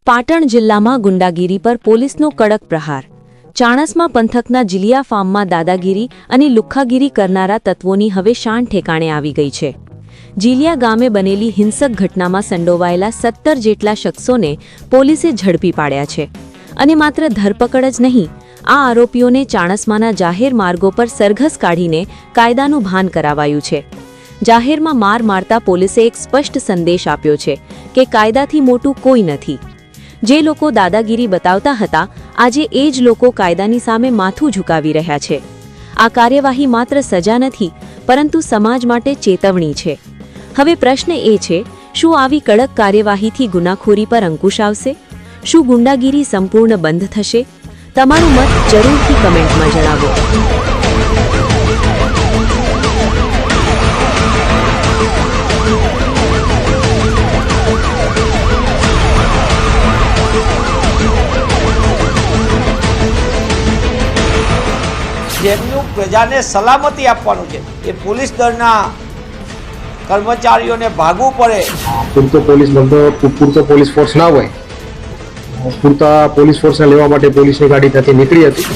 પાટણ જિલ્લામાં ગુંડાગીરી પર પોલીસનો કડક પ્રહાર। ચાણસ્મા પંથકના જીલિયા ફાર્મમાં દાદાગીરી અને લુખ્ખાગીરી કરનારા તત્વોની હવે શાન ઠેકાણે આવી ગઈ છે। જીલિયા ગામે બનેલી હિંસક ઘટનામાં સંડોવાયેલા 17 જેટલા શખ્સોને પોલીસે ઝડપી પાડ્યા છે અને માત્ર ધરપકડ જ નહીં, આ આરોપીઓને ચાણસ્માના જાહેર માર્ગો પર સરઘસ કાઢીને કાયદાનું ભાન કરાવાયું છે। જાહેરમાં માર મારતા પોલીસે એક સ્પષ્ટ સંદેશ આપ્યો છે કે કાયદાથી મોટું કોઈ નથી। જે લોકો દાદાગીરી બતાવતા હતા, આજે એ જ લોકો કાયદાની સામે માથું ઝુકાવી રહ્યા છે। આ કાર્યવાહી માત્ર સજા નથી, પરંતુ સમાજ માટે ચેતવણી છે। હવે પ્રશ્ન એ છે, શું આવી કડક કાર્યવાહીથી ગુનાખોરી પર અંકુશ આવશે? શું ગુંડાગીરી સંપૂર્ણ બંધ થશે? તમારું મત જરૂરથી કમેન્ટમાં જણાવો। જેમનું પ્રજાને સલામતી આપવાનું છે એ પોલીસ દળના કર્મચારીઓને ભાગવું પડે। પૂરતો પોલીસ ફોર્સ ના હોય, પૂરતા પોલીસ ફોર્સને લેવા માટે પોલીસની ગાડી ત્યાંથી નીકળી હતી।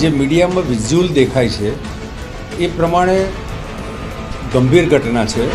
જે મીડિયામાં વિઝ્યુઅલ દેખાય છે એ પ્રમાણે ગંભીર ઘટના છે।